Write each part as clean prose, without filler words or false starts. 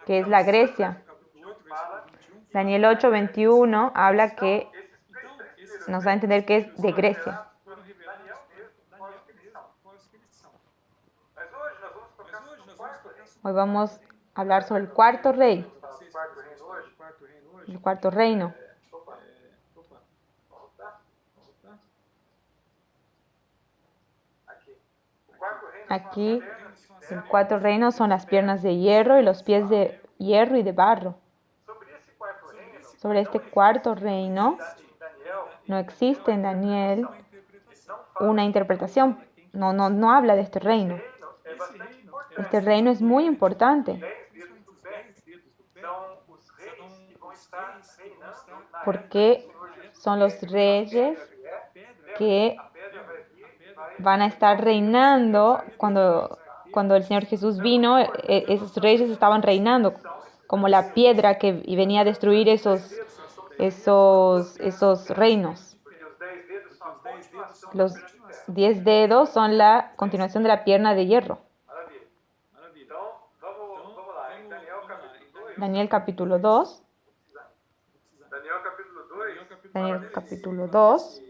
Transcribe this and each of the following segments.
que es la Grecia. Daniel 8:21 habla que nos da a entender que es de Grecia. Hoy vamos a hablar sobre el cuarto rey, el cuarto reino. Aquí el cuarto reino son las piernas de hierro y los pies de hierro y de barro. Sobre este cuarto reino no existe en Daniel una interpretación. No habla de este reino. Este reino es muy importante porque son los reyes que van a estar reinando cuando el Señor Jesús vino. Esos reyes estaban reinando como la piedra que venía a destruir esos reinos. Los 10 dedos son la continuación de la pierna de hierro. Daniel capítulo 2. Daniel capítulo 2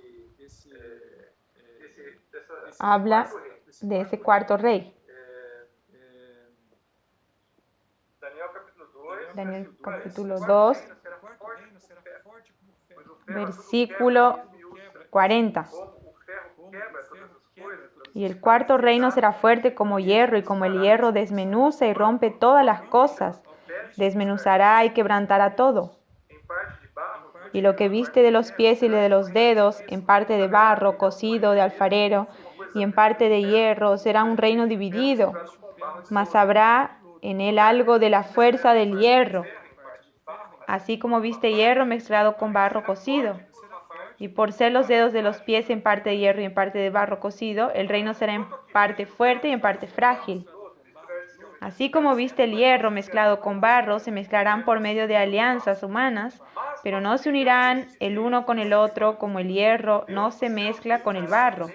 habla de ese cuarto rey. Daniel capítulo 2, versículo 40. Y el cuarto reino será fuerte como hierro, y como el hierro desmenuza y rompe todas las cosas, desmenuzará y quebrantará todo. Y lo que viste de los pies y de los dedos, en parte de barro cocido de alfarero y en parte de hierro, será un reino dividido, mas habrá en él algo de la fuerza del hierro, así como viste hierro mezclado con barro cocido. Y por ser los dedos de los pies en parte de hierro y en parte de barro cocido, el reino será en parte fuerte y en parte frágil. Así como viste el hierro mezclado con barro, se mezclarán por medio de alianzas humanas, pero no se unirán el uno con el otro, como el hierro no se mezcla con el barro.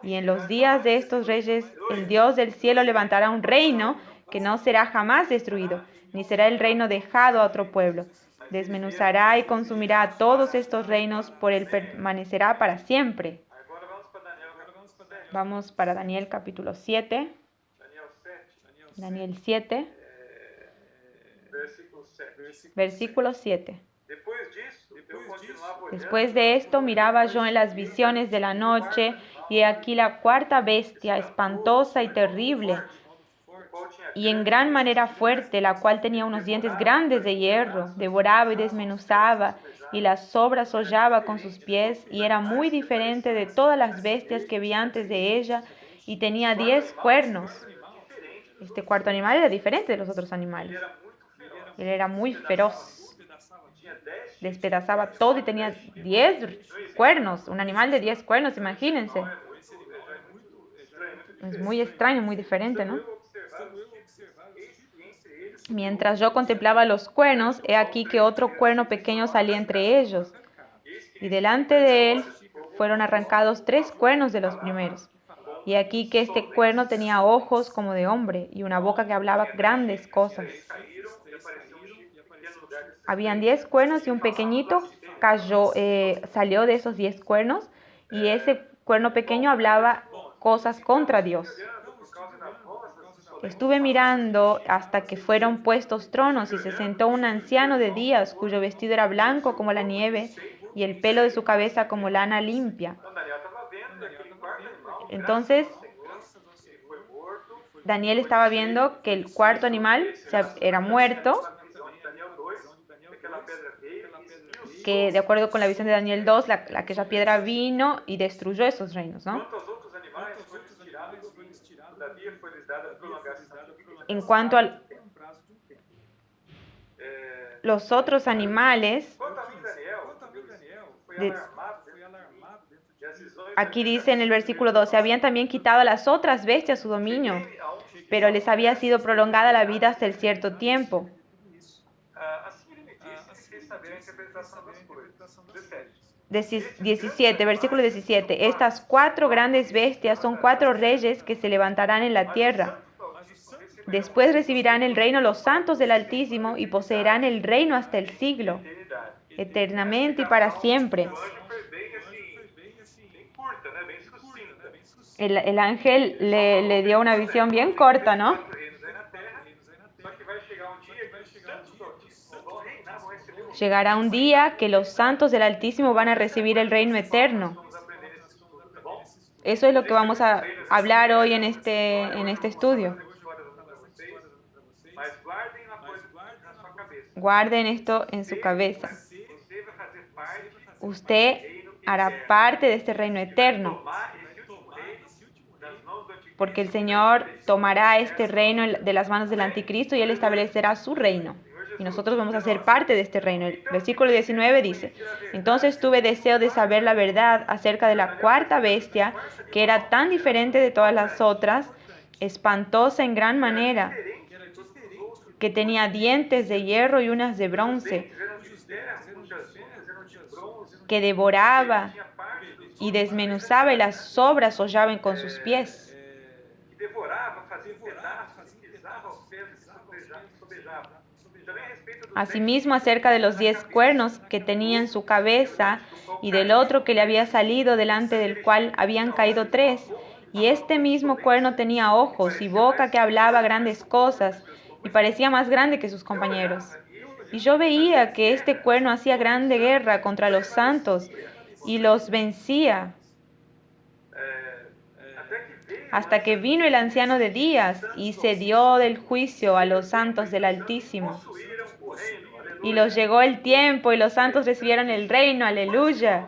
Y en los días de estos reyes, el Dios del cielo levantará un reino que no será jamás destruido, ni será el reino dejado a otro pueblo. Desmenuzará y consumirá a todos estos reinos, por él permanecerá para siempre. Vamos para Daniel capítulo 7. Daniel 7, versículo 7. Después de esto miraba yo en las visiones de la noche, y he aquí la cuarta bestia, espantosa y terrible, y en gran manera fuerte, la cual tenía unos dientes grandes de hierro, devoraba y desmenuzaba, y las sobras hollaba con sus pies, y era muy diferente de todas las bestias que vi antes de ella, y tenía 10 cuernos. Este cuarto animal era diferente de los otros animales. Él era muy feroz. Despedazaba todo y tenía 10 cuernos. Un animal de 10 cuernos, imagínense. Es muy extraño, muy diferente, ¿no? Mientras yo contemplaba los cuernos, he aquí que otro cuerno pequeño salía entre ellos. Y delante de él fueron arrancados 3 cuernos de los primeros. Y aquí que este cuerno tenía ojos como de hombre y una boca que hablaba grandes cosas. Habían 10 cuernos y un pequeñito salió de esos 10 cuernos, y ese cuerno pequeño hablaba cosas contra Dios. Estuve mirando hasta que fueron puestos tronos, y se sentó un anciano de días, cuyo vestido era blanco como la nieve y el pelo de su cabeza como lana limpia. Entonces Daniel estaba viendo que el cuarto animal era muerto, que de acuerdo con la visión de Daniel 2, aquella piedra vino y destruyó esos reinos, ¿no? En cuanto a los otros animales, aquí dice en el versículo 12, habían también quitado a las otras bestias su dominio, pero les había sido prolongada la vida hasta el cierto tiempo. 17, versículo 17. Estas 4 grandes bestias son 4 reyes que se levantarán en la tierra. Después recibirán el reino los santos del Altísimo y poseerán el reino hasta el siglo, eternamente y para siempre. El ángel le dio una visión bien corta, ¿no? Llegará un día que los santos del Altísimo van a recibir el reino eterno. Eso es lo que vamos a hablar hoy en este estudio. Guarden esto en su cabeza. Usted hará parte de este reino eterno, porque el Señor tomará este reino de las manos del anticristo y Él establecerá su reino. Y nosotros vamos a ser parte de este reino. El versículo 19 dice: entonces tuve deseo de saber la verdad acerca de la cuarta bestia, que era tan diferente de todas las otras, espantosa en gran manera, que tenía dientes de hierro y uñas de bronce, que devoraba y desmenuzaba y las sobras hollaban con sus pies. Asimismo, acerca de los 10 cuernos que tenía en su cabeza y del otro que le había salido, delante del cual habían caído 3, y este mismo cuerno tenía ojos y boca que hablaba grandes cosas y parecía más grande que sus compañeros. Y yo veía que este cuerno hacía grande guerra contra los santos y los vencía, hasta que vino el anciano de días y se dio del juicio a los santos del Altísimo. Y los llegó el tiempo y los santos recibieron el reino, aleluya.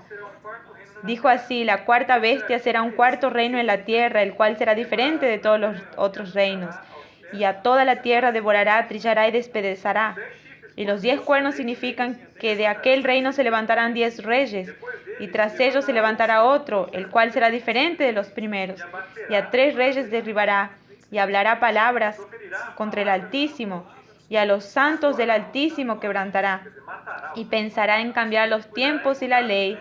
Dijo así: la cuarta bestia será un cuarto reino en la tierra, el cual será diferente de todos los otros reinos. Y a toda la tierra devorará, trillará y despedazará. Y los 10 cuernos significan que de aquel reino se levantarán 10 reyes, y tras ellos se levantará otro, el cual será diferente de los primeros. Y a 3 reyes derribará, y hablará palabras contra el Altísimo, y a los santos del Altísimo quebrantará, y pensará en cambiar los tiempos y la ley,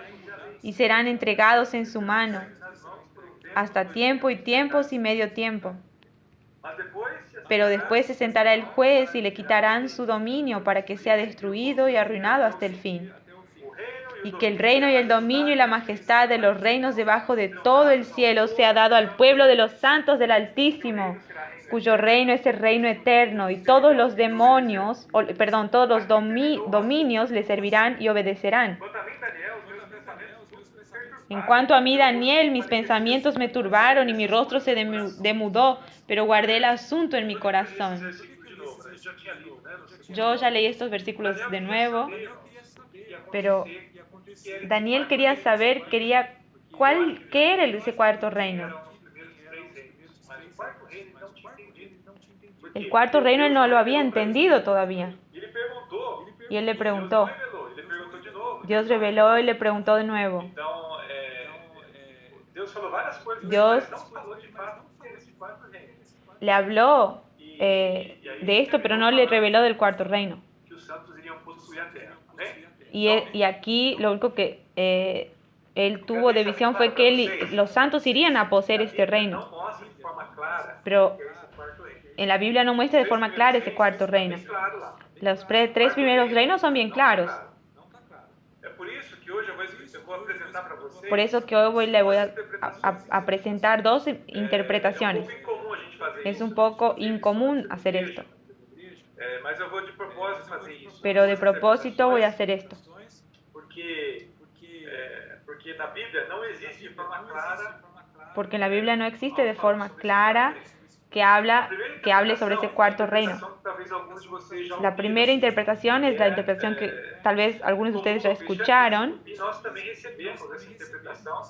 y serán entregados en su mano, hasta tiempo y tiempos y medio tiempo. Pero después se sentará el juez y le quitarán su dominio para que sea destruido y arruinado hasta el fin. Y que el reino y el dominio y la majestad de los reinos debajo de todo el cielo sea dado al pueblo de los santos del Altísimo, cuyo reino es el reino eterno, y todos los demonios, todos los dominios le servirán y obedecerán. En cuanto a mí, Daniel, mis pensamientos me turbaron y mi rostro se demudó, pero guardé el asunto en mi corazón. Yo ya leí estos versículos de nuevo, pero Daniel quería saber, qué era ese cuarto reino. El cuarto reino él no lo había entendido todavía. Y él le preguntó. Dios reveló y le preguntó de nuevo. Dios le habló de esto, pero no le reveló del cuarto reino. Y aquí lo único que él tuvo de visión fue que los santos irían a poseer este reino. Pero en la Biblia no muestra de forma clara ese cuarto reino. Los 3 primeros reinos son bien claros. Por eso que hoy le voy a presentar 2 interpretaciones. Es un poco incomún hacer esto. Pero de propósito voy a hacer esto. Porque en la Biblia no existe de forma clara que hable sobre ese cuarto reino. La primera interpretación es la interpretación que tal vez algunos de ustedes ya escucharon,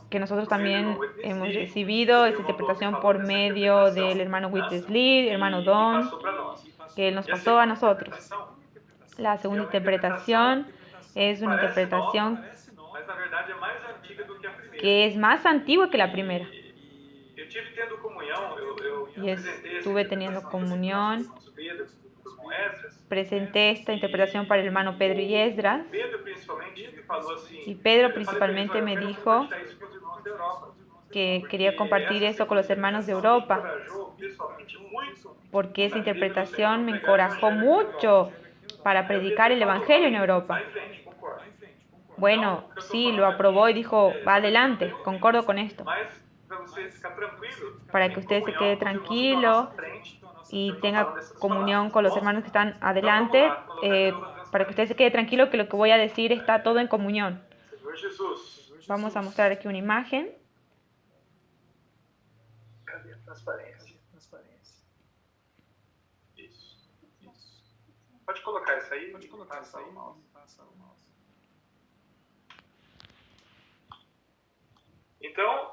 que nosotros también hemos recibido esa interpretación por medio del hermano Witness Lee, hermano Don, que él nos pasó a nosotros. La segunda interpretación es una interpretación que es más antigua que la primera. Y estuve teniendo comunión. Presenté esta interpretación para el hermano Pedro y Esdras. Y Pedro principalmente me dijo que quería compartir eso con los hermanos de Europa, porque esa interpretación me encorajó mucho para predicar el Evangelio en Europa. Bueno, sí, lo aprobó y dijo, va adelante, concordo con esto. Para que usted se quede tranquilo y tenga comunión con los hermanos que están adelante, para que usted se quede tranquilo que lo que voy a decir está todo en comunión. Vamos a mostrar aquí una imagen. Pode colocar isso aí. Pode colocar isso aí. Passa o mouse. Então,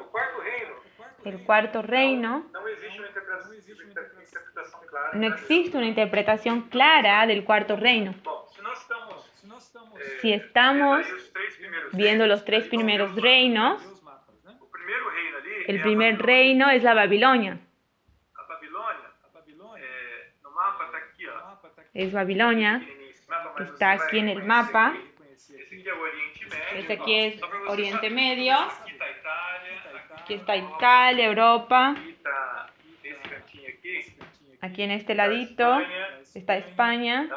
o quarto reino. El cuarto reino. Não existe uma interpretação clara. No existe una interpretación clara del cuarto reino. Bom, si estamos viendo los tres primeros reinos, el primer reino es la Babilonia. Es Babilonia, que está aquí en el mapa. Este aquí es Oriente Medio. Aquí está Italia, Europa. Aquí en este ladito está España.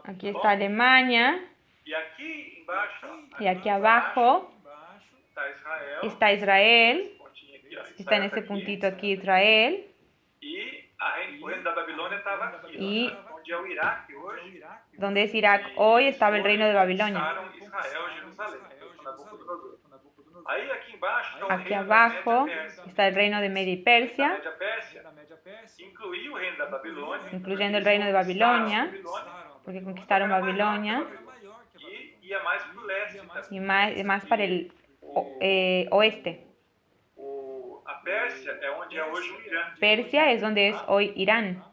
Aquí está Alemania. Y aquí abajo está Israel. Está en ese puntito aquí Israel. Y donde es Irak hoy estaba el reino de Babilonia. Aquí abajo está el reino de Media y Persia, incluyendo el reino de Babilonia, porque conquistaron Babilonia, y más para el oeste. Persia es donde es hoy Irán.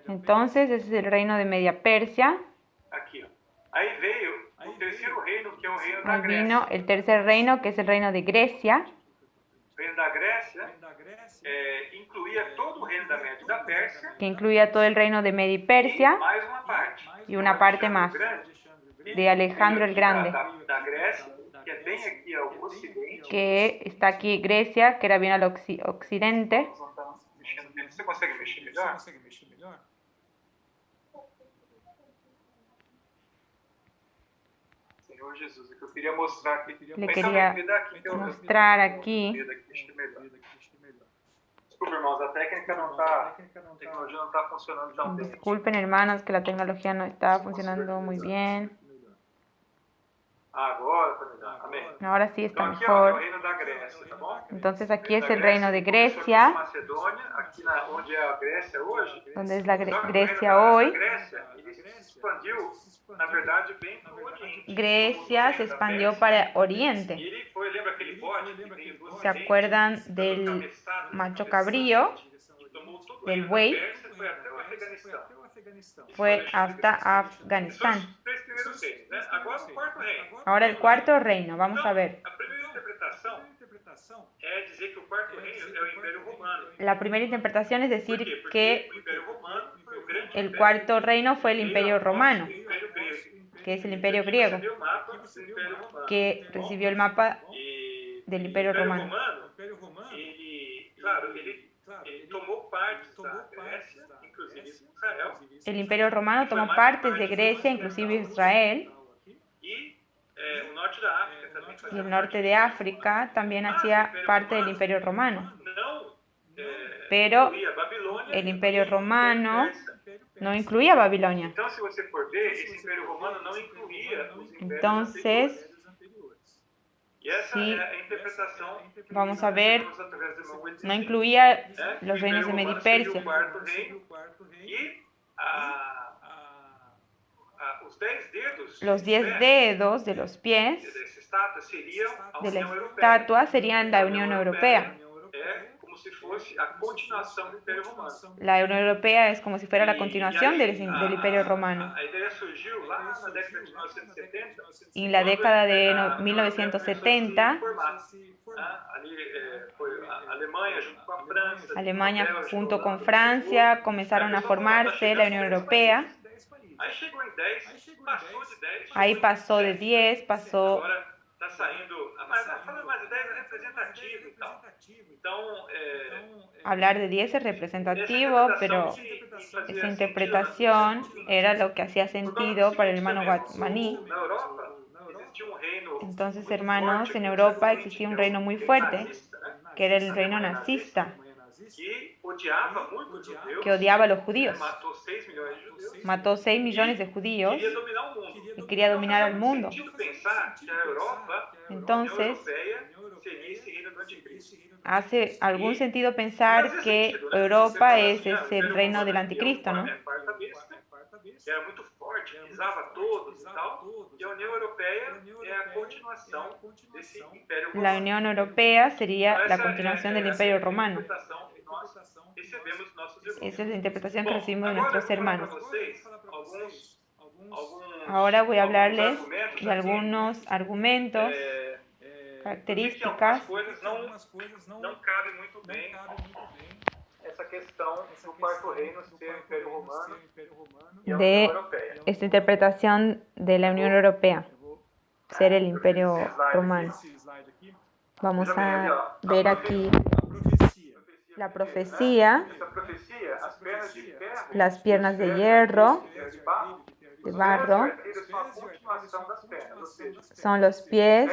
Entonces, ese es el reino de Media Persia. Ahí vino el tercer reino, que es el reino de Grecia. Que incluía todo el reino de Media y Persia. Y una parte más, de Alejandro el Grande. Que está aquí Grecia, que era bien al occidente. Le quería mostrar aquí. Disculpen, hermanos, que la tecnología no está funcionando muy bien. Ahora sí está mejor. Entonces aquí es el reino de Grecia, donde es la Grecia hoy. Grecia se expandió para Oriente. ¿Se acuerdan del macho cabrío, del buey? Fue hasta Afganistán. Ahora el cuarto reino, vamos a ver. La primera interpretación es decir que el cuarto reino fue el Imperio Romano, que es el Imperio griego, que recibió el mapa del Imperio Romano. El Imperio Romano tomó partes de Grecia, inclusive Israel, y el norte de África también hacía parte del Imperio Romano. Pero el Imperio Romano no incluía Babilonia. Entonces, sí, vamos a ver, no incluía los reinos de Media y Persia. Los 10 dedos de los pies de la estatua serían la Unión Europea. como se fosse a continuação do Império Romano. La Unión Europea es como si fuera la continuación del Imperio Romano. A ideia surgiu lá na década de 1970. Y en la década de a União Europeia 1970, começou a se formar. Ali foi a Alemanha junto com a França. Alemania Bélgica, junto con Holanda, Francia comenzaron a formarse la Unión Europea. Aí chegou em 10, passou de 10. Ahí pasó de 10, pasó Agora está saindo, mas falando mais de 10 é representativo e tal. Então, hablar de 10 es representativo, pero esa interpretación era lo que hacía sentido para el hermano Guatmaní. na Europa existia reino Entonces, hermanos, en Europa existía un reino muy fuerte, nazista, né? que era el reino nazista, Que odiava muito os judeus, que odiaba a los judíos. matou 6 milhões de judeus, Mató 6 millones de judíos queria dominar o mundo. y quería dominar al mundo. Sentido pensar que a Europa, Entonces, a União Europeia, seria esse reino do anticristo. hace algún sentido pensar que Europa es el reino del anticristo, ¿no? Que era muito forte, pisava todos e tal. E a União Europeia é a continuação desse Império Romano. La Unión Europea sería la Essa continuación del essa Imperio a Romano. interpretação que nós recebemos dos nossos irmãos. Esa es la interpretación que Bom, recibimos de agora nuestros eu vou falar hermanos. para vocês alguns Ahora voy a hablarles argumentos de algunos argumentos, que características. algumas coisas não cabem muito bem essa questão do quarto reino ser o Império Romano e a União De Europeia. esta interpretación de la Unión Europea, ser el Imperio Romano. Vamos a ver aquí la profecía, Essa profecia, as pernas de ferro, las piernas de hierro, de barro, de barro, eles são a continuação das pernas, ou seja, son los pies.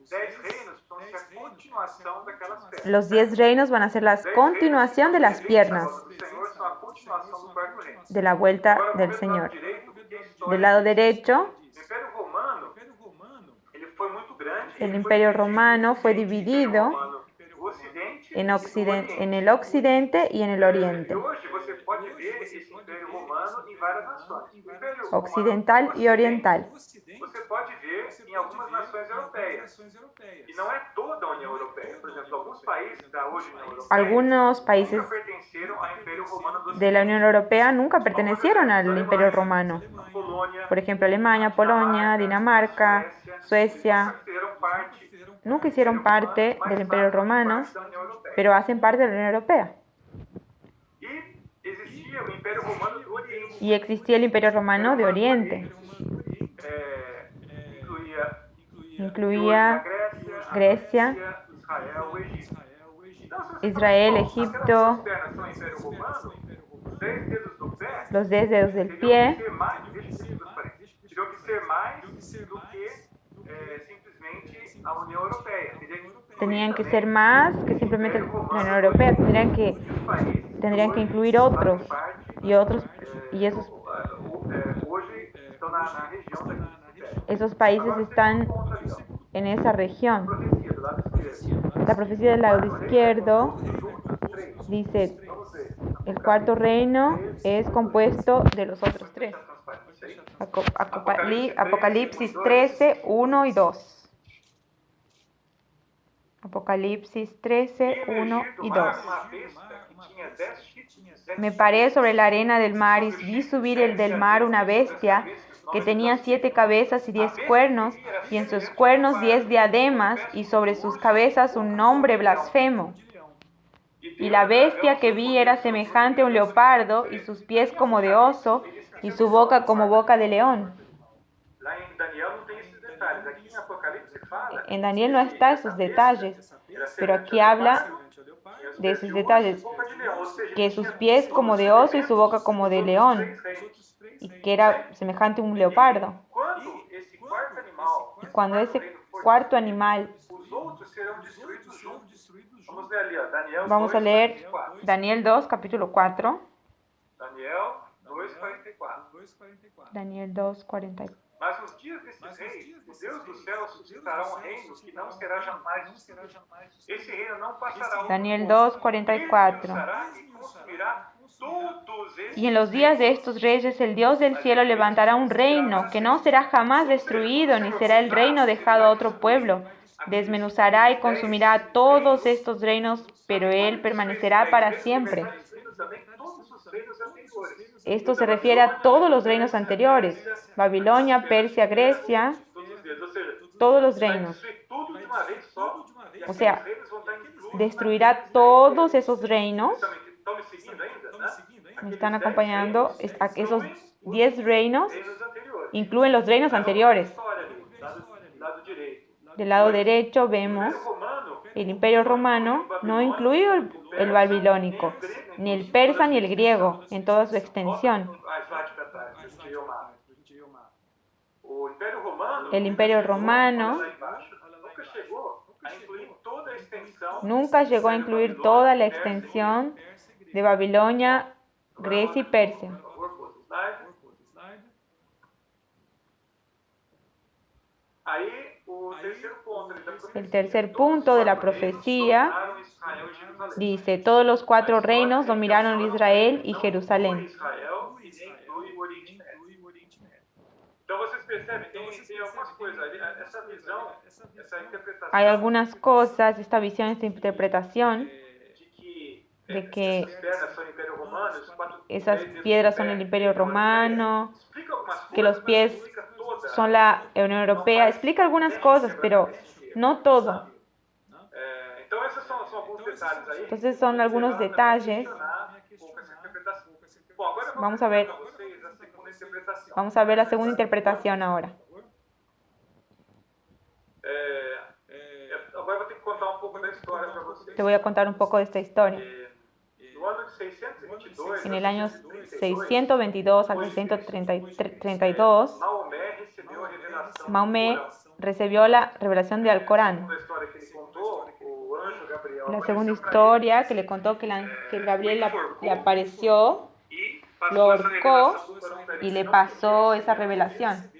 10 reinos vão ser a continuação daquelas pernas. Los 10 reinos van a ser la continuación de las piernas, O Senhor são a continuação do quarto reino. de la vuelta Agora, del vamos Señor. ver do direito, porque a história Del lado derecho, O Império Romano, ele foi muito grande. el Imperio Romano fue dividido O Ocidente en el occidente y en el E oriente, hoje você pode ver esse Império Romano em várias nações. O Império occidental Romano y oriental. Você pode ver em algumas nações europeias. E não é toda a União Europeia. Por exemplo, alguns países da hoje União Europeia Algunos países nunca pertenceram ao Império Romano do de la Unión Europea nunca pertenecieron al Imperio Romano. Ocidente. Polônia, Por ejemplo, Alemania, Polonia, Dinamarca, Suecia, nunca fizeram parte nunca hicieron parte del Imperio Romano, da União Europeia. pero hacen parte de la Unión Europea. E existia o Império Romano do Oriente. Y existía el Imperio Romano de Oriente. Incluía Incluía Grecia, Israel, o Egito. Israel, Egipto, los 10 dedos del pie. Teriam que ser mais do que simplesmente a União Europeia. Tenían que ser más que simplemente la Unión Europea. Tendrían que incluir otros. Y esos Hoje estão na região daqui. Esos países están en esa región. Profecia do lado esquerdo. La profecía del lado izquierdo dice, el cuarto reino es compuesto de los otros tres. Apocalipsis 13, 1 y 2. Apocalipsis 13, 1 y 2. Me paré sobre la arena del mar y vi subir del mar una bestia que tenía 7 cabezas y 10 cuernos, y en sus cuernos 10 diademas, y sobre sus cabezas un nombre blasfemo. Y la bestia que vi era semejante a un leopardo, y sus pies como de oso, y su boca como boca de león. En Daniel no está esos detalles, pero aquí habla de esos detalles, que sus pies como de oso y su boca como de león, y que era semejante a un leopardo. Y cuando ese cuarto animal, vamos a leer Daniel 2, capítulo 4. Daniel 2, 44. Mas nos dias desses reis, o Deus do céu suscitará um reino que não será jamais destruído. Esse reino não passará. Daniel 2, 44. Y en los días de estos reyes el Dios del cielo levantará un reino que no será jamás destruido, ni será el reino dejado a otro pueblo. Desmenuzará y consumirá todos estos reinos pero Él permanecerá para siempre. Esto se refiere a todos los reinos anteriores: Babilonia, Persia, Grecia, todos los reinos. O sea, destruirá todos esos reinos. Me están acompañando. Esos 10 reinos incluyen los reinos anteriores. Del lado derecho vemos el Imperio Romano, no incluido el babilónico, ni el persa ni el griego en toda su extensión. El Imperio Romano nunca llegó a incluir toda la extensión de Babilonia, Grecia y Persia. El tercer punto de la profecía dice: todos los 4 reinos dominaron Israel y Jerusalén. Hay algunas cosas, esta visión, esta interpretación de que esas piedras son el Imperio Romano, que los pies son la Unión Europea. Explica algunas cosas, pero no todo. Entonces son algunos detalles. Vamos a ver la segunda interpretación ahora. Te voy a contar un poco de esta historia. En el año 622 al 632, Maomé recibió la revelación del Alcorán. La segunda historia que le contó que el ángel Gabriel le apareció, lo ahorcó y le pasó esa revelación.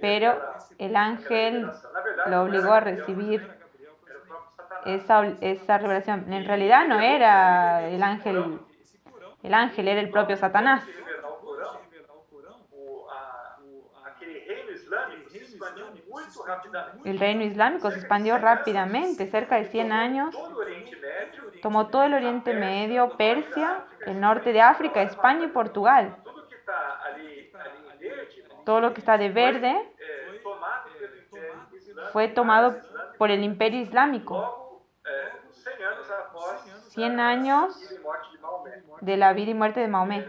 Pero el ángel lo obligó a recibir esa revelación. En realidad no era el ángel era el propio Satanás. El reino islámico se expandió rápidamente, cerca de 100 años. Tomó todo el Oriente Medio, Persia, el norte de África, España y Portugal. Todo lo que está de verde fue tomado por el Imperio Islámico. 100 años de la vida y muerte de Maomé.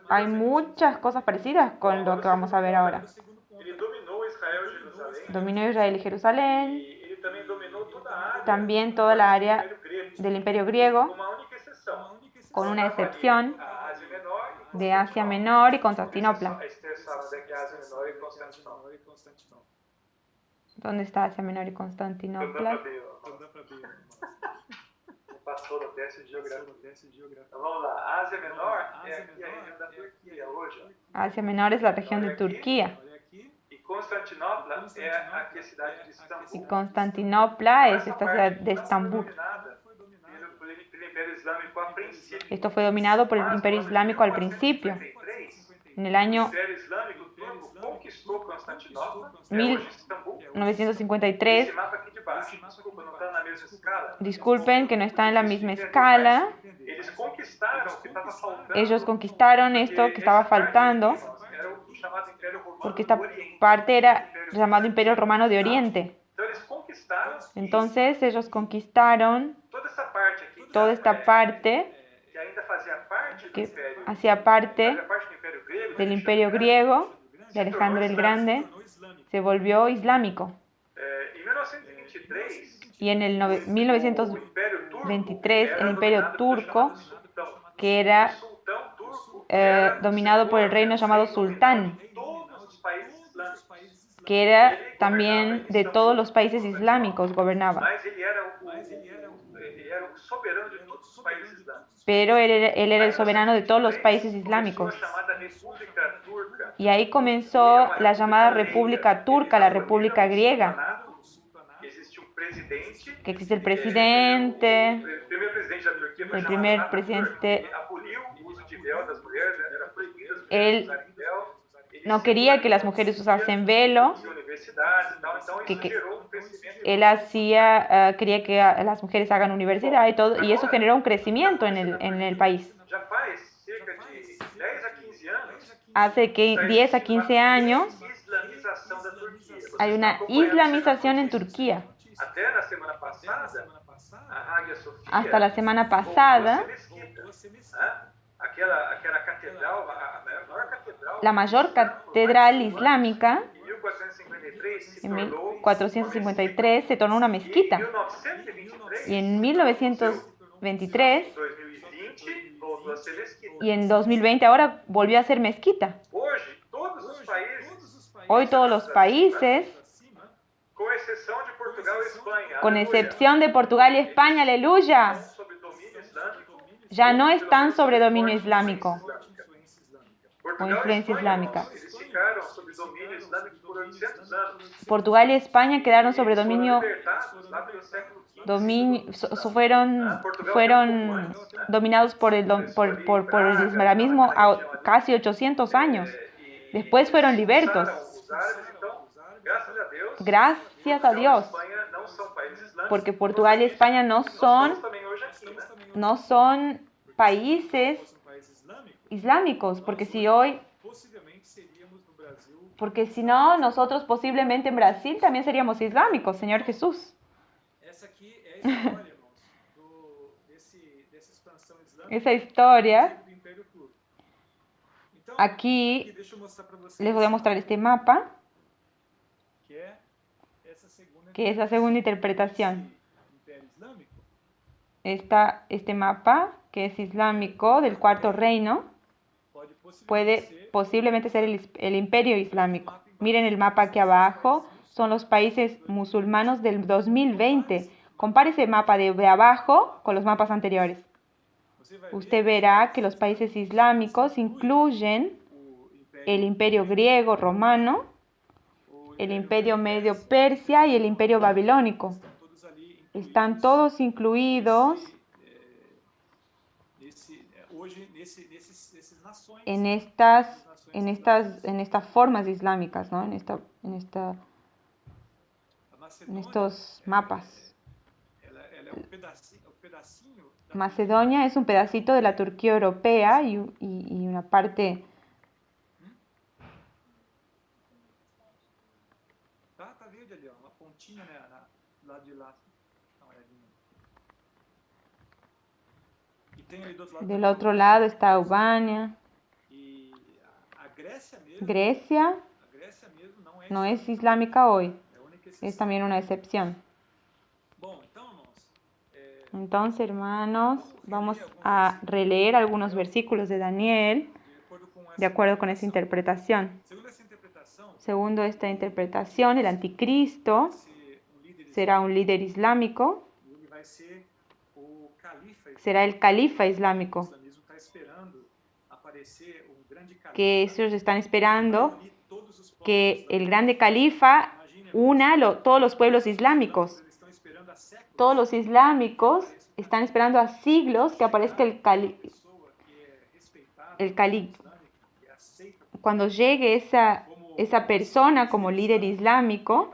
Hay muchas cosas parecidas con lo que vamos a ver ahora. Dominó Israel y Jerusalén, también toda la área del Imperio griego, con una excepción de Asia Menor y Constantinopla. ¿Dónde está Asia Menor y Constantinopla? Pastor o teste de geografia. Então vamos lá. Ásia Menor é aqui a região da Turquia hoje. Asia Menor es la región de Turquía. E Constantinopla é aqui a cidade de Istambul. Y Constantinopla es esta ciudad de Estambul. Esto fue dominado por el Imperio Islámico al principio. En el año 1953, disculpen que no está en la misma escala, ellos conquistaron esto que estaba faltando, porque esta parte era llamado Imperio Romano de Oriente. Entonces ellos conquistaron toda esta parte que hacía parte del Imperio griego de Alejandro el Grande, se volvió islámico. Y en el 1923 el Imperio turco, que era dominado por el reino llamado Sultán, que era también de todos los países islámicos, gobernaba. Pero él era el soberano de todos los países islámicos. Y ahí comenzó la llamada República Turca, la República Griega. Que existe el presidente, el primer presidente. Él no quería que las mujeres usasen velo. então que, isso que gerou um crescimento él enorme. quería que las mujeres hagan universidad y todo, y eso generó un crecimiento en el país. Já faz cerca de 10 a 15 anos, Hace está 10 a existindo 15 uma años islamização da Turquia. Vocês hay estão una acompanhando as islamización en notícias. Turquía. Até na semana passada, a Hagia Hasta la Sofia semana voltou a pasada, ser mesquita. Né? Aquela catedral, a maior catedral la mayor catedral islámica em 1453 se en tornou uma 1453 se tornó una mesquita. mezquita. E em Y 1923, en 1923 2020, voltou a ser mesquita. y en 2020 ahora volvió a ser mezquita. Hoje, todos os países, Hoy todos los países, com exceção de Portugal e Espanha, con aleluia, excepción de Portugal y España, aleluya, sob domínio islâmico, ya no ou están pelo sobre menos dominio forte islámico influência islâmica. o Portugal e influencia Espanha, islámica. irmãos, eles ficaram sob domínio islâmico por 800 anos. Portugal y España quedaron sobre Eles foram dominio, libertados lá pelo século XV. fueron dominados por el islamismo a casi 800 años. Después fueron libertos. Os árabes, então, graças a Deus, Gracias a Dios, Portugal e Espanha não são países islâmicos. porque Portugal y España Nós estamos também hoje aqui, né? no son países islámicos, porque si no, nosotros posiblemente en Brasil también seríamos islámicos, Señor Jesús. Esa historia, aquí les voy a mostrar este mapa, que es la segunda interpretación. Este mapa, que es islámico, del Cuarto Reino, puede posiblemente ser el imperio islámico. Miren el mapa aquí abajo, son los países musulmanos del 2020. Compare ese mapa de abajo con los mapas anteriores. Usted verá que los países islámicos incluyen el imperio griego romano, el imperio medio persia y el imperio babilónico. Están todos incluidos en estas formas islámicas, ¿no? en estos mapas. Macedonia es un pedacito de la Turquía europea y una parte. Del otro lado está Albania. Grecia no es islámica hoy, es también una excepción. Entonces, hermanos, vamos a releer algunos versículos de Daniel de acuerdo con esa interpretación. Segundo esta interpretación, el anticristo será un líder islámico, será el califa islámico, que ellos están esperando que el grande califa una todos los pueblos islámicos. Todos los islámicos están esperando a siglos que aparezca el califa. Cuando llegue esa persona como líder islámico,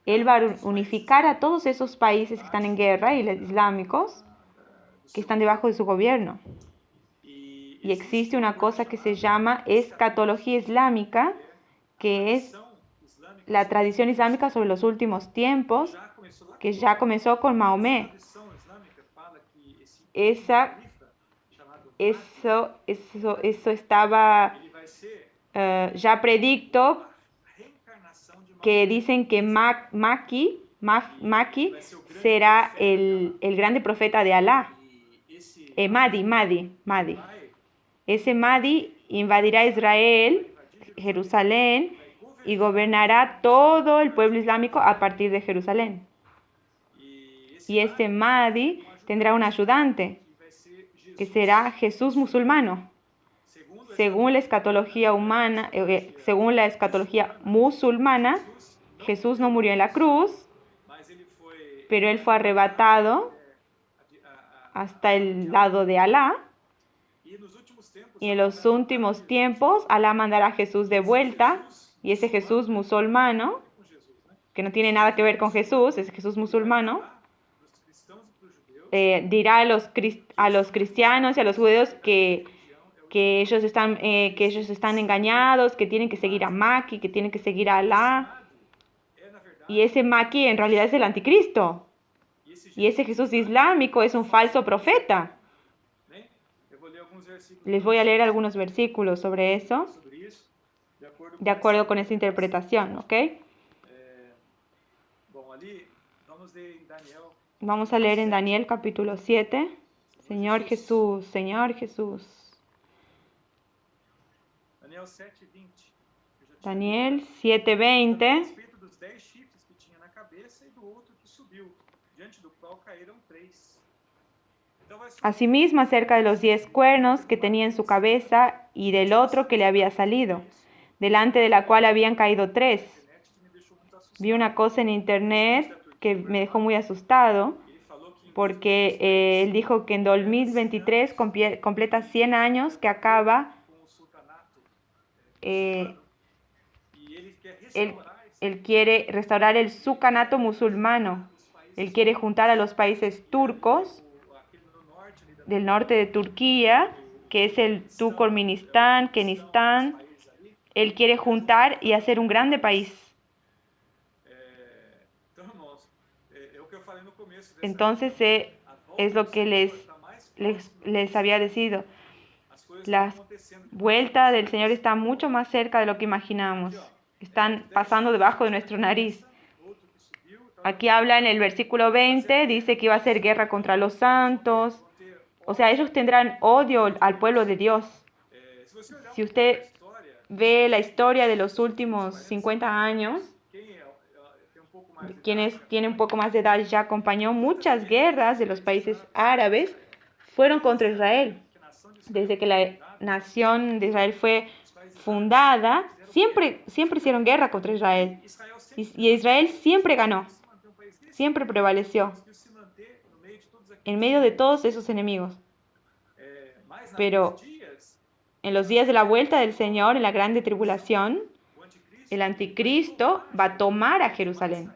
él va a unificar a todos esos países que están en guerra y los islámicos que están debajo de su gobierno. Y existe una cosa que se llama escatología islámica, que es la tradición islámica sobre los últimos tiempos, que ya comenzó con Mahomet. Eso estaba ya predicto, que dicen que Maki será el grande profeta de Alá. Mahdi. Ese Mahdi invadirá Israel, Jerusalén, y gobernará todo el pueblo islámico a partir de Jerusalén. Y ese Mahdi tendrá un ayudante, que será Jesús musulmano. Según la escatología musulmana, Jesús no murió en la cruz, pero él fue arrebatado hasta el lado de Alá. Y en los últimos tiempos, Alá mandará a Jesús de vuelta, y ese Jesús musulmano que no tiene nada que ver con Jesús, es Jesús musulmano, dirá a los cristianos y a los judíos que ellos están engañados, que tienen que seguir a Maki, que tienen que seguir a Alá. Y ese Maki en realidad es el anticristo. Y ese Jesús islámico es un falso profeta. Les voy a leer algunos versículos sobre eso, de acuerdo con esa interpretación, ¿ok? Vamos a leer en Daniel capítulo 7. Señor Jesús, Señor Jesús. Daniel 7:20. Asimismo, acerca de los 10 cuernos que tenía en su cabeza y del otro que le había salido, delante de la cual habían caído 3. Vi una cosa en internet que me dejó muy asustado, porque él dijo que en 2023 completa 100 años que acaba. Él quiere restaurar el sultanato musulmano. Él quiere juntar a los países turcos del norte de Turquía, que es el Turkmenistán, Kenistán. Él quiere juntar y hacer un grande país. Entonces es lo que les había decidido. La vuelta del Señor está mucho más cerca de lo que imaginamos. Están pasando debajo de nuestra nariz. Aquí habla en el versículo 20, dice que iba a hacer guerra contra los santos. O sea, ellos tendrán odio al pueblo de Dios. Si usted ve la historia de los últimos 50 años, quienes tienen un poco más de edad ya acompañó muchas guerras de los países árabes, fueron contra Israel. Desde que la nación de Israel fue fundada, siempre hicieron guerra contra Israel. Y Israel siempre ganó, siempre prevaleció en medio de todos esos enemigos. Pero en los días de la vuelta del Señor, en la grande tribulación, el anticristo va a tomar a Jerusalén.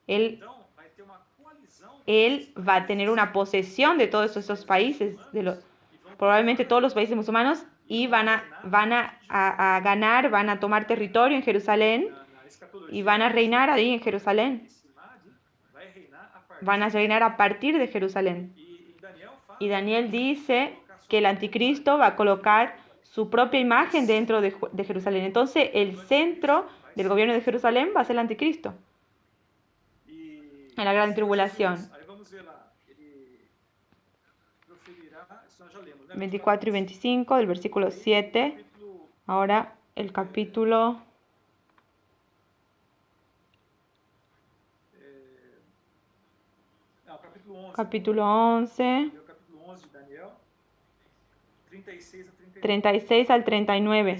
Él va a tener una posesión de todos esos países, probablemente todos los países musulmanes, y van a ganar, van a tomar territorio en Jerusalén y van a reinar ahí en Jerusalén. Van a reinar a partir de Jerusalén. Y Daniel dice que el anticristo va a colocar su propia imagen dentro de Jerusalén. Entonces el centro del gobierno de Jerusalén va a ser el anticristo en la gran tribulación. 24 y 25 del versículo 7. Ahora el capítulo 11, 36 al 39.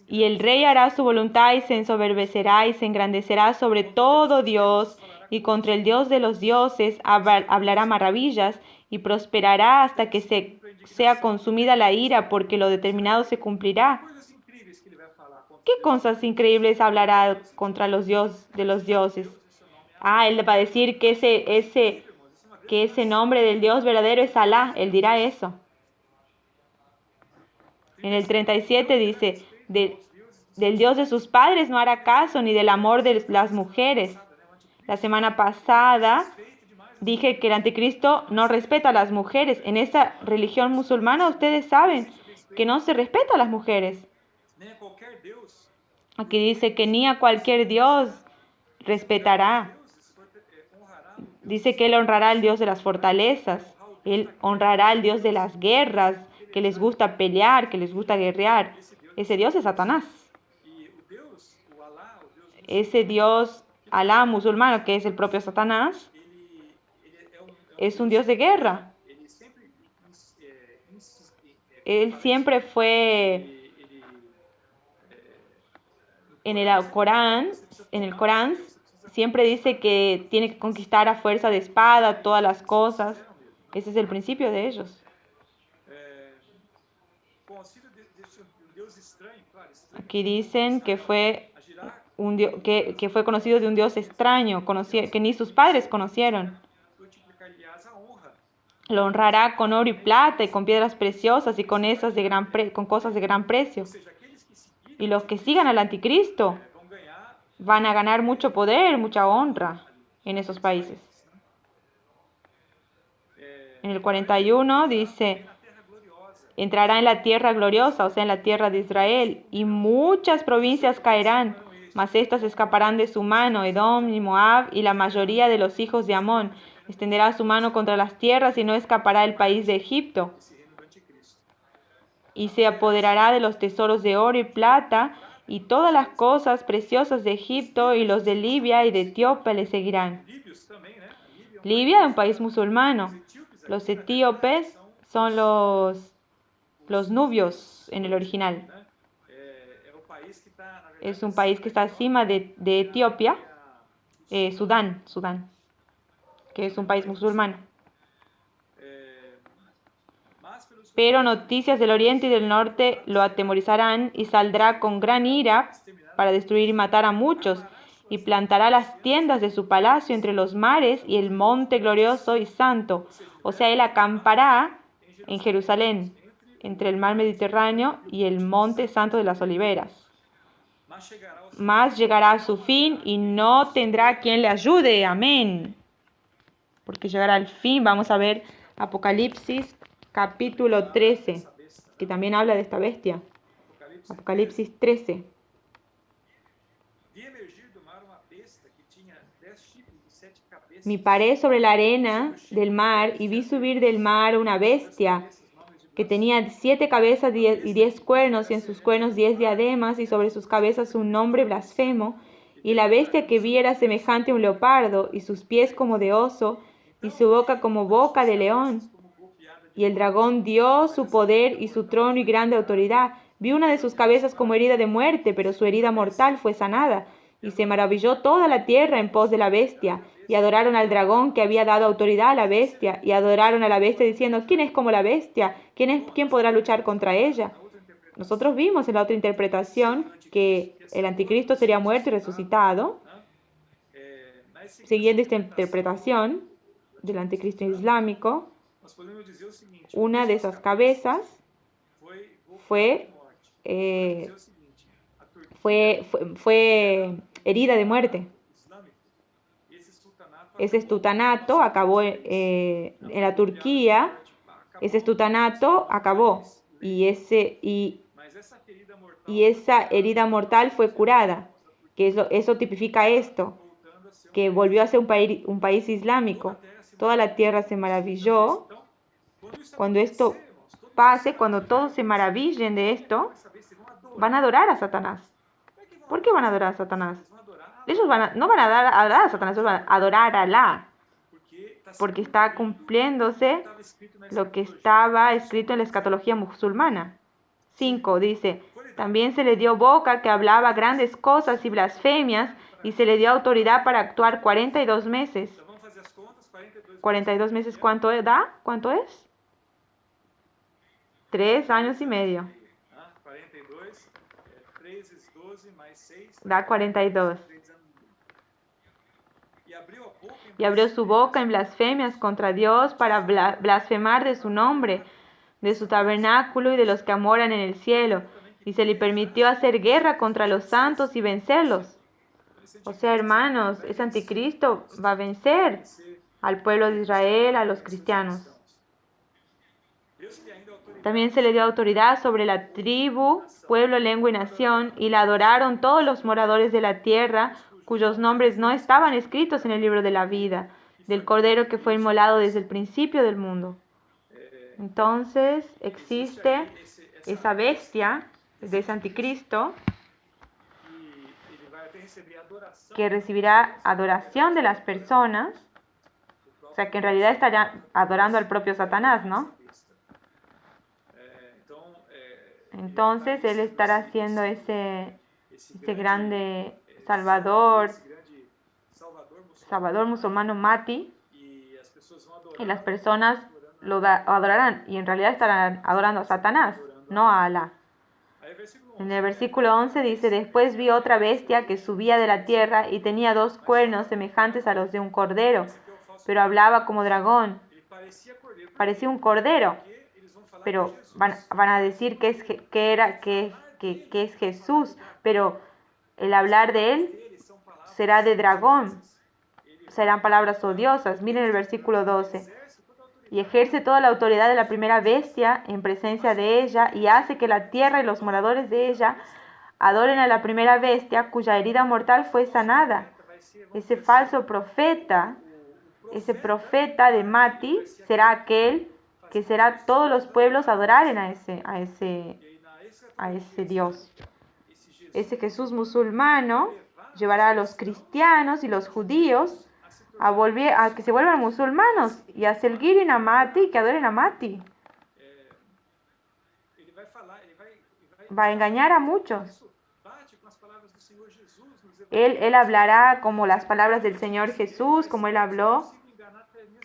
Y el rey hará su voluntad y se ensoberbecerá y se engrandecerá sobre todo Dios, y contra el Dios de los dioses hablará maravillas y prosperará hasta que sea consumida la ira, porque lo determinado se cumplirá. ¿Qué cosas increíbles hablará contra los dioses de los dioses? Él va a decir que ese nombre del Dios verdadero es Alá. Él dirá eso. En el 37 dice, del Dios de sus padres no hará caso, ni del amor de las mujeres. La semana pasada dije que el anticristo no respeta a las mujeres. En esta religión musulmana ustedes saben que no se respeta a las mujeres. Aquí dice que ni a cualquier Dios respetará. Dice que Él honrará al Dios de las fortalezas. Él honrará al Dios de las guerras, que les gusta pelear, que les gusta guerrear. Ese Dios es Satanás. Ese Dios Alá musulmano, que es el propio Satanás, es un Dios de guerra. Él siempre fue en el Corán siempre dice que tiene que conquistar a fuerza de espada todas las cosas. Ese es el principio de ellos. Aquí dicen que fue que fue conocido de un Dios extraño, que ni sus padres conocieron. Lo honrará con oro y plata y con piedras preciosas y con cosas de gran precio. Y los que sigan al anticristo van a ganar mucho poder, mucha honra en esos países. En el 41 dice, entrará en la tierra gloriosa, o sea, en la tierra de Israel, y muchas provincias caerán, mas éstas escaparán de su mano, Edom y Moab, y la mayoría de los hijos de Amón. Extenderá su mano contra las tierras y no escapará el país de Egipto. Y se apoderará de los tesoros de oro y plata, y todas las cosas preciosas de Egipto, y los de Libia y de Etiopía le seguirán. Libia es un país musulmano. Los etíopes son los nubios en el original. Es un país que está encima de Etiopía, Sudán, que es un país musulmano. Pero noticias del oriente y del norte lo atemorizarán y saldrá con gran ira para destruir y matar a muchos, y plantará las tiendas de su palacio entre los mares y el monte glorioso y santo. O sea, él acampará en Jerusalén, entre el mar Mediterráneo y el monte santo de las oliveras. Mas llegará a su fin y no tendrá quien le ayude. Amén. Porque llegará al fin. Vamos a ver Apocalipsis capítulo 13, que también habla de esta bestia. Apocalipsis 13. Me paré sobre la arena del mar y vi subir del mar una bestia que tenía 7 cabezas y 10 cuernos, y en sus cuernos 10 diademas, y sobre sus cabezas un nombre blasfemo. Y la bestia que vi era semejante a un leopardo, y sus pies como de oso, y su boca como boca de león. Y el dragón dio su poder y su trono y grande autoridad. Vi una de sus cabezas como herida de muerte, pero su herida mortal fue sanada. Y se maravilló toda la tierra en pos de la bestia, y adoraron al dragón que había dado autoridad a la bestia, y adoraron a la bestia diciendo, ¿quién es como la bestia? ¿Quién podrá luchar contra ella? Nosotros vimos en la otra interpretación que el anticristo sería muerto y resucitado. Siguiendo esta interpretación del anticristo islámico, una de esas cabezas fue herida de muerte. Ese estutanato acabó en la Turquía. Ese estutanato acabó y esa herida mortal fue curada. Que eso tipifica esto, que volvió a ser un país islámico. Toda la tierra se maravilló. Cuando esto pase, cuando todos se maravillen de esto, van a adorar a Satanás. ¿Por qué van a adorar a Satanás? Ellos no van a adorar a Satanás, ellos van a adorar a Alá, porque está cumpliéndose lo que estaba escrito en la escatología musulmana. 5 dice, también se le dio boca que hablaba grandes cosas y blasfemias, y se le dio autoridad para actuar 42 meses. 42 meses, ¿cuánto da? ¿Cuánto es? 3 años y medio. Da 42. Y abrió su boca en blasfemias contra Dios para blasfemar de su nombre, de su tabernáculo y de los que moran en el cielo. Y se le permitió hacer guerra contra los santos y vencerlos. O sea, hermanos, ese anticristo va a vencer al pueblo de Israel, a los cristianos. También se le dio autoridad sobre la tribu, pueblo, lengua y nación, y la adoraron todos los moradores de la tierra, cuyos nombres no estaban escritos en el libro de la vida, del Cordero que fue inmolado desde el principio del mundo. Entonces existe esa bestia de ese anticristo que recibirá adoración de las personas, o sea que en realidad estaría adorando al propio Satanás, ¿no? Entonces él estará haciendo ese grande Salvador musulmano Mahdi, y las personas lo adorarán, y en realidad estarán adorando a Satanás, no a Alá. En el versículo 11 dice, después vi otra bestia que subía de la tierra y tenía 2 cuernos semejantes a los de un cordero, pero hablaba como dragón. Parecía un cordero, pero van a decir que es Jesús, pero el hablar de él será de dragón, serán palabras odiosas. Miren el versículo 12. Y ejerce toda la autoridad de la primera bestia en presencia de ella y hace que la tierra y los moradores de ella adoren a la primera bestia cuya herida mortal fue sanada. Ese falso profeta, ese profeta de Mati, será aquel que será todos los pueblos adoraren a ese Dios. Ese Jesús musulmano llevará a los cristianos y los judíos a que se vuelvan musulmanos y a seguir a Mati, que adoren a Mati. Va a engañar a muchos. Él hablará como las palabras del Señor Jesús, como Él habló,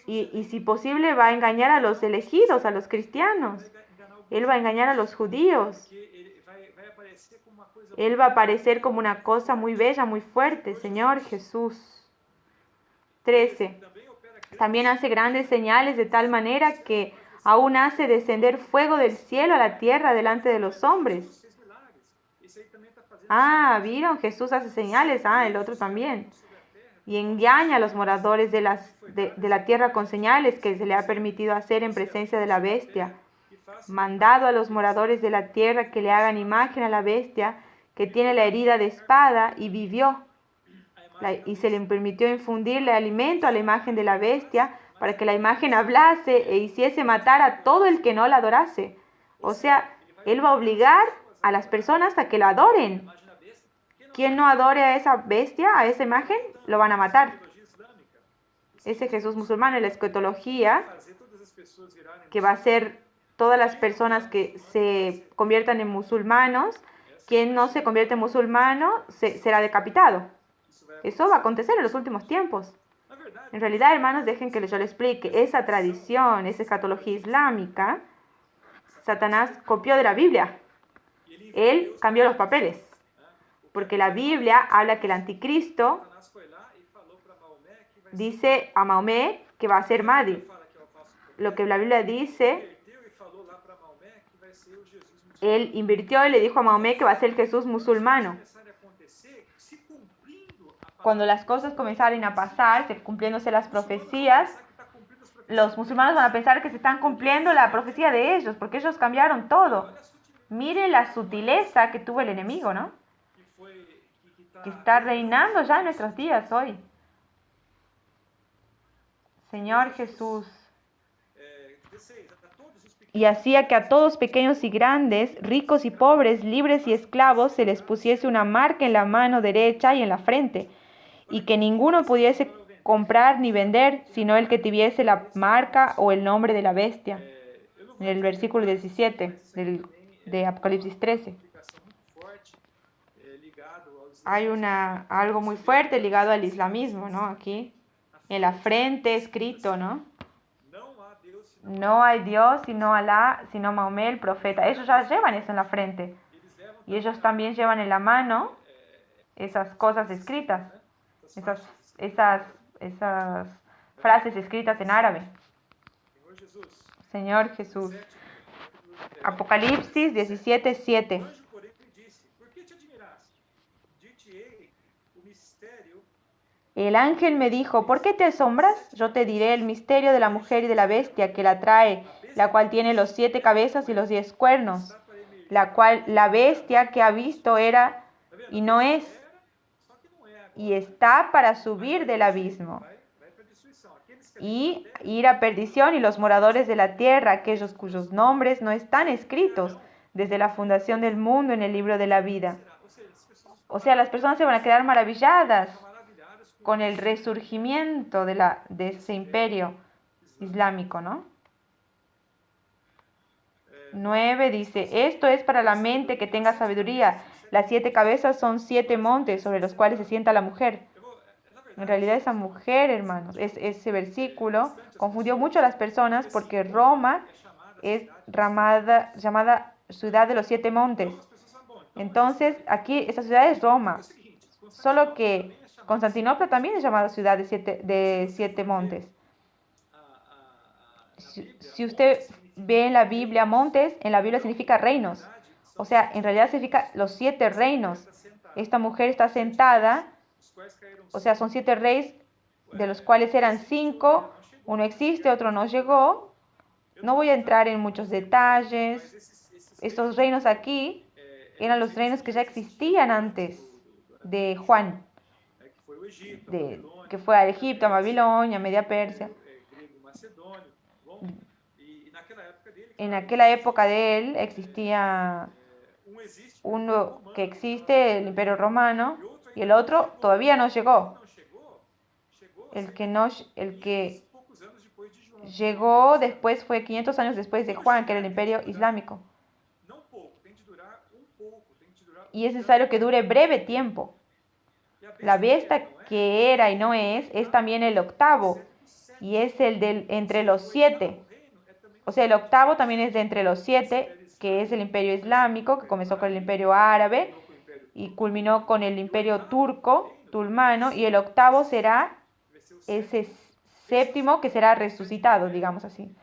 y si posible va a engañar a los elegidos, a los cristianos. Él va a engañar a los judíos. Él va a aparecer como una cosa muy bella, muy fuerte, Señor Jesús. 13. También hace grandes señales de tal manera que aún hace descender fuego del cielo a la tierra delante de los hombres. ¿Vieron? Jesús hace señales. El otro también. Y engaña a los moradores de la tierra con señales que se le ha permitido hacer en presencia de la bestia. Mandado a los moradores de la tierra que le hagan imagen a la bestia que tiene la herida de espada y vivió. Y se le permitió infundirle alimento a la imagen de la bestia para que la imagen hablase e hiciese matar a todo el que no la adorase. O sea, Él va a obligar a las personas a que la adoren. Quien no adore a esa bestia, a esa imagen, lo van a matar. Ese Jesús musulmán en la escatología, que va a ser todas las personas que se conviertan en musulmanos, quien no se convierte en musulmano será decapitado. Eso va a acontecer en los últimos tiempos. En realidad, hermanos, dejen que yo les explique. Esa tradición, esa escatología islámica, Satanás copió de la Biblia. Él cambió los papeles. Porque la Biblia habla que el anticristo dice a Mahomet que va a ser Mahdi. Lo que la Biblia dice, él invirtió y le dijo a Mahomet que va a ser el Jesús musulmano. Cuando las cosas comenzaron a pasar, cumpliéndose las profecías, los musulmanes van a pensar que se están cumpliendo la profecía de ellos, porque ellos cambiaron todo. Mire la sutileza que tuvo el enemigo, ¿no? Que está reinando ya en nuestros días hoy. Señor Jesús. Y hacía que a todos pequeños y grandes, ricos y pobres, libres y esclavos, se les pusiese una marca en la mano derecha y en la frente, y que ninguno pudiese comprar ni vender, sino el que tuviese la marca o el nombre de la bestia. En el versículo 17 de Apocalipsis 13. Hay algo muy fuerte ligado al islamismo, ¿no? Aquí, en la frente escrito, ¿no? No hay Dios sino Alá, sino Mahomet, el profeta. Ellos ya llevan eso en la frente. Y ellos también llevan en la mano esas cosas escritas. Esas frases escritas en árabe. Señor Jesús. Apocalipsis 17:7. El ángel me dijo, ¿por qué te asombras? Yo te diré el misterio de la mujer y de la bestia que la trae, la cual tiene los 7 cabezas y los 10 cuernos, la cual la bestia que ha visto era y no es, y está para subir del abismo y ir a perdición, y los moradores de la tierra, aquellos cuyos nombres no están escritos desde la fundación del mundo en el libro de la vida. O sea, las personas se van a quedar maravilladas con el resurgimiento de ese imperio islámico, ¿no? 9 dice, esto es para la mente que tenga sabiduría. Las 7 cabezas son 7 montes sobre los cuales se sienta la mujer. En realidad esa mujer, hermanos, ese versículo confundió mucho a las personas porque Roma es llamada ciudad de los 7 montes. Entonces, aquí esta ciudad es Roma. Solo que Constantinopla también es llamada ciudad de 7 montes. Si usted ve en la Biblia montes, en la Biblia significa reinos. O sea, en realidad significa los 7 reinos. Esta mujer está sentada, o sea, son 7 reyes, de los cuales eran 5. Uno existe, otro no llegó. No voy a entrar en muchos detalles. Estos reinos aquí eran los reinos que ya existían antes de Juan, que fue a Egipto, a Babilonia, a Media Persia. En aquella época de él existía uno que existe, el Imperio Romano, y el otro todavía no llegó. El que llegó después fue 500 años después de Juan, que era el Imperio Islámico. Y es necesario que dure breve tiempo. La bestia que era y no es también el octavo, y es el entre los 7. O sea, el octavo también es de entre los 7, que es el Imperio Islámico, que comenzó con el Imperio Árabe y culminó con el Imperio Turco, Tulmano, y el octavo será ese séptimo que será resucitado, digamos así,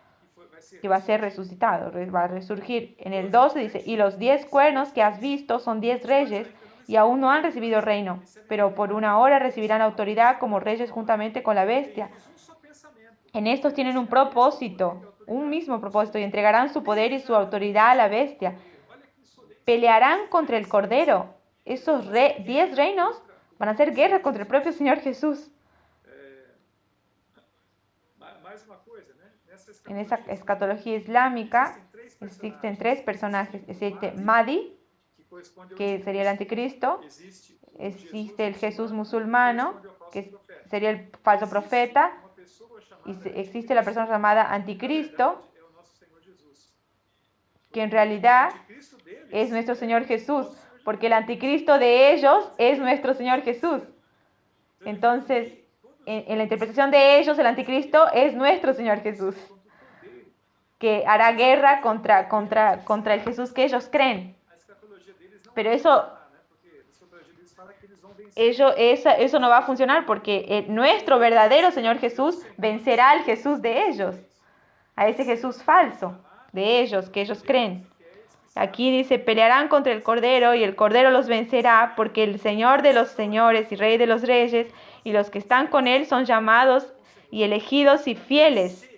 que va a ser resucitado, va a resurgir. En el 12 dice, y los 10 cuernos que has visto son 10 reyes y aún no han recibido reino, pero por una hora recibirán autoridad como reyes juntamente con la bestia. En estos tienen un propósito, un mismo propósito, y entregarán su poder y su autoridad a la bestia. Pelearán contra el Cordero. Esos 10 reinos van a hacer guerra contra el propio Señor Jesús. En esa escatología islámica existen 3 personajes. Existe Mahdi, que sería el anticristo. Existe el Jesús musulmano, que sería el falso profeta. Y existe la persona llamada anticristo, que en realidad es nuestro Señor Jesús, porque el anticristo de ellos es nuestro Señor Jesús. Entonces, en la interpretación de ellos, el anticristo es nuestro Señor Jesús, que hará guerra contra el Jesús que ellos creen. Pero eso no va a funcionar, porque nuestro verdadero Señor Jesús vencerá al Jesús de ellos, a ese Jesús falso de ellos, que ellos creen. Aquí dice, pelearán contra el Cordero y el Cordero los vencerá, porque el Señor de los señores y Rey de los reyes y los que están con él son llamados y elegidos y fieles.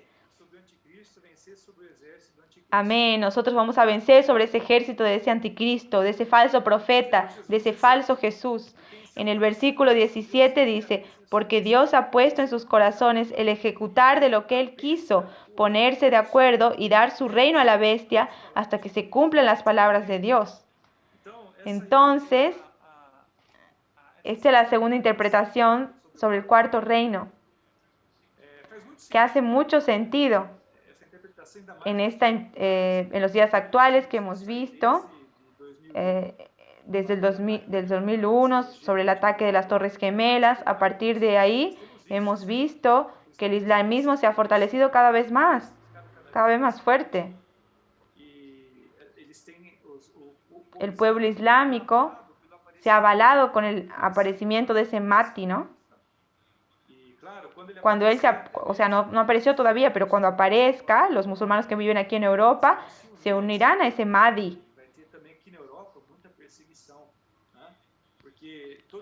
Amén. Nosotros vamos a vencer sobre ese ejército de ese anticristo, de ese falso profeta, de ese falso Jesús. En el versículo 17 dice, porque Dios ha puesto en sus corazones el ejecutar de lo que Él quiso, ponerse de acuerdo y dar su reino a la bestia hasta que se cumplan las palabras de Dios. Entonces, esta es la segunda interpretación sobre el cuarto reino, que hace mucho sentido en los días actuales que hemos visto, desde el 2001, sobre el ataque de las Torres Gemelas. A partir de ahí hemos visto que el islamismo se ha fortalecido cada vez más fuerte. El pueblo islámico se ha avalado con el aparecimiento de ese Mahdi, ¿no? Cuando él no apareció todavía, pero cuando aparezca, los musulmanes que viven aquí en Europa se unirán a ese Mahdi.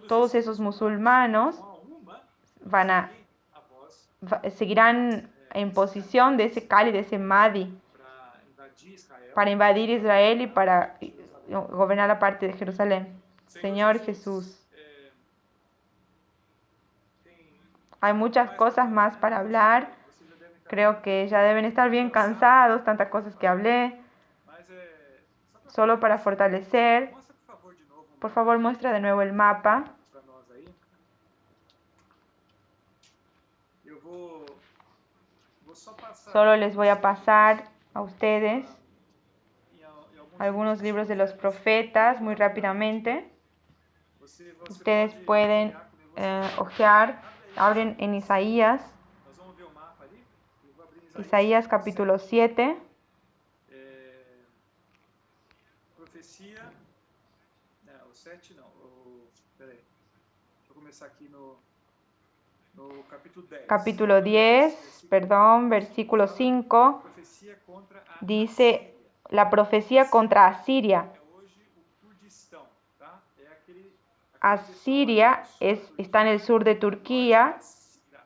Todos esos musulmanos seguirán en posición de ese Cali, de ese Mahdi, para invadir Israel y para gobernar la parte de Jerusalén. Señor Jesús, hay muchas cosas más para hablar. Creo que ya deben estar bien cansados, tantas cosas que hablé. Solo para fortalecer, por favor, muestra de nuevo el mapa. Solo les voy a pasar a ustedes algunos libros de los profetas muy rápidamente. Ustedes pueden ojear, abren en Isaías capítulo 7. profecia, não, o 7 não, peraí, deixa eu começar aqui no capítulo 10. Capítulo 10, perdón, versículo 5, Profecia contra a dice la profecía contra Asiria. é hoje o Kurdistão, tá? É aquele Asiria está en el sur de Turquía,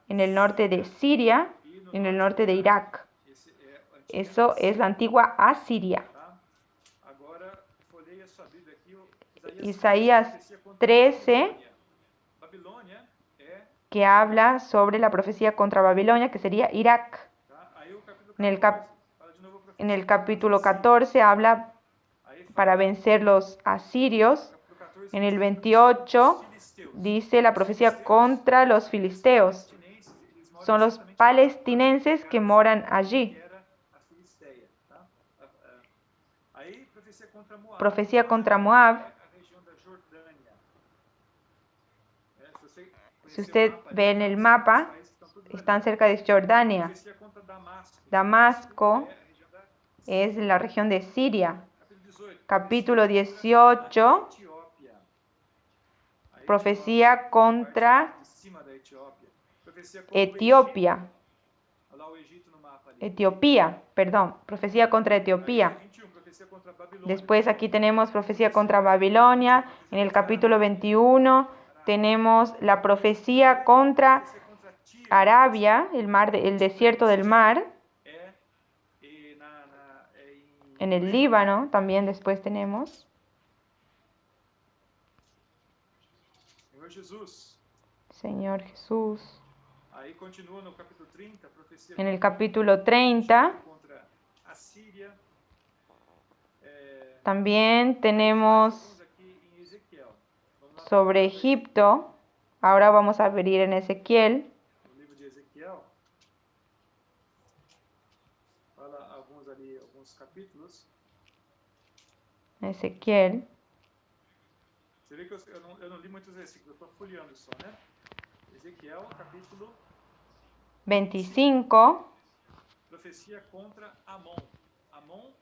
en el norte de Siria, en el norte de Irak. Eso es la antigua Asiria. Isaías 13, que habla sobre la profecía contra Babilonia, que sería Irak. En el capítulo 14 habla para vencer los asirios. En el 28 dice la profecía contra los filisteos. Son los palestinenses que moran allí. Profecía contra Moab. Si usted ve en el mapa, están cerca de Jordania. Damasco es la región de Siria. Capítulo 18, profecía contra Etiopía. Profecía contra Etiopía. Después aquí tenemos profecía contra Babilonia. En el capítulo 21 tenemos la profecía contra Arabia, el desierto del mar. En el Líbano también después tenemos. Señor Jesús. En el capítulo 30 también tenemos sobre Egipto. Ahora vamos a abrir en Ezequiel. Ezequiel. Você vê que eu não li muitos versículos, eu estou folheando só, né? Ezequiel, capítulo 25. Profecia contra Amon. Amon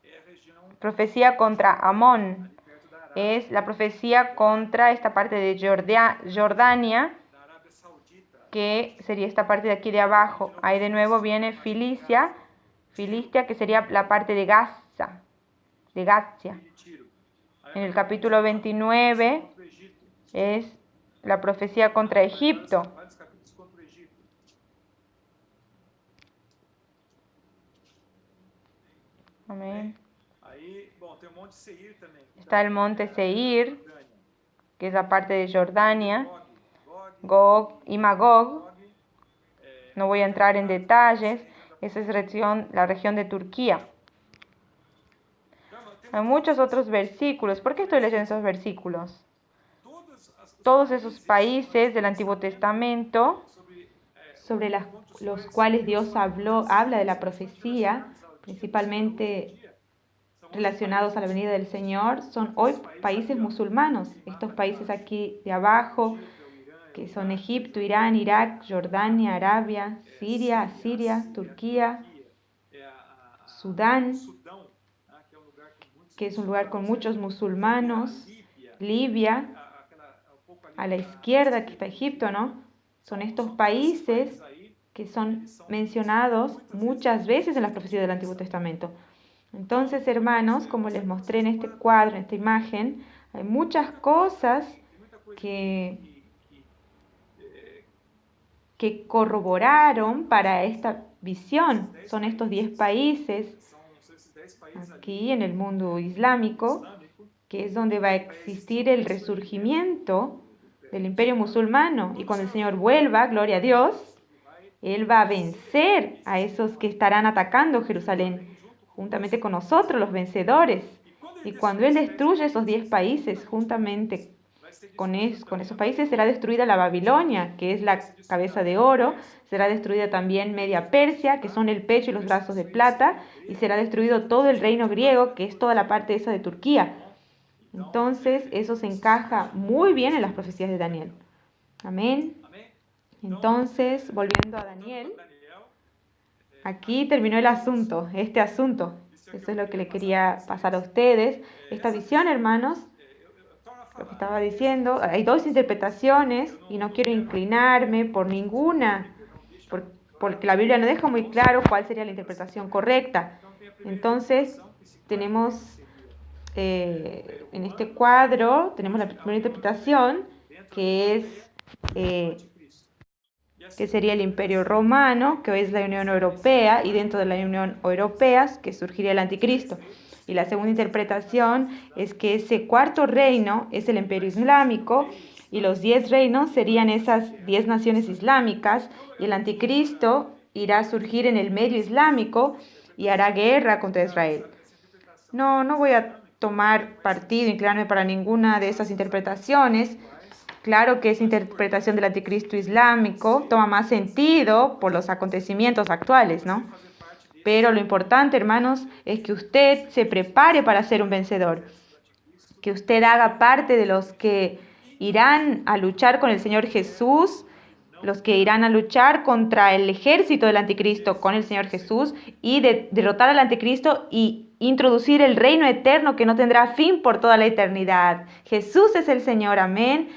é a região. Profecía contra Amón. Es la profecía contra esta parte de Jordania, que sería esta parte de aquí de abajo. Ahí de nuevo viene Filistia, que sería la parte de Gaza, de Gaza. En el capítulo 29 es la profecía contra Egipto. Amén. Está el monte Seir, que es la parte de Jordania, Gog y Magog. No voy a entrar en detalles. Esa es la región de Turquía. Hay muchos otros versículos. ¿Por qué estoy leyendo esos versículos? Todos esos países del Antiguo Testamento sobre los cuales Dios habla de la profecía, principalmente relacionados a la venida del Señor, son hoy países musulmanos. Estos países aquí de abajo, que son Egipto, Irán, Irak, Jordania, Arabia, Siria, Asiria, Turquía, Sudán, que es un lugar con muchos musulmanos, Libia, a la izquierda que está Egipto, ¿no? Son estos países que son mencionados muchas veces en las profecías del Antiguo Testamento. Entonces, hermanos, como les mostré en este cuadro, en esta imagen, hay muchas cosas que corroboraron para esta visión. Son estos 10 países aquí en el mundo islámico, que es donde va a existir el resurgimiento del imperio musulmano. Y cuando el Señor vuelva, gloria a Dios, Él va a vencer a esos que estarán atacando Jerusalén, juntamente con nosotros, los vencedores. Y cuando Él destruye esos 10 países, juntamente con esos países, será destruida la Babilonia, que es la cabeza de oro, será destruida también Media Persia, que son el pecho y los brazos de plata, y será destruido todo el reino griego, que es toda la parte esa de Turquía. Entonces, eso se encaja muy bien en las profecías de Daniel. Amén. Entonces, volviendo a Daniel, aquí terminó el asunto, este asunto. Eso es lo que le quería pasar a ustedes. Esta visión, hermanos, lo que estaba diciendo, hay dos interpretaciones y no quiero inclinarme por ninguna, porque la Biblia no deja muy claro cuál sería la interpretación correcta. Entonces, tenemos en este cuadro, tenemos la primera interpretación, que es que sería el Imperio Romano, que hoy es la Unión Europea, y dentro de la Unión Europea que surgiría el Anticristo. Y la segunda interpretación es que ese cuarto reino es el Imperio Islámico y los 10 reinos serían esas 10 naciones islámicas y el Anticristo irá a surgir en el medio islámico y hará guerra contra Israel. No voy a tomar partido, inclinarme para ninguna de esas interpretaciones. Claro que esa interpretación del anticristo islámico toma más sentido por los acontecimientos actuales, ¿no? Pero lo importante, hermanos, es que usted se prepare para ser un vencedor, que usted haga parte de los que irán a luchar con el Señor Jesús, los que irán a luchar contra el ejército del anticristo con el Señor Jesús y derrotar al anticristo y introducir el reino eterno que no tendrá fin por toda la eternidad. Jesús es el Señor, amén.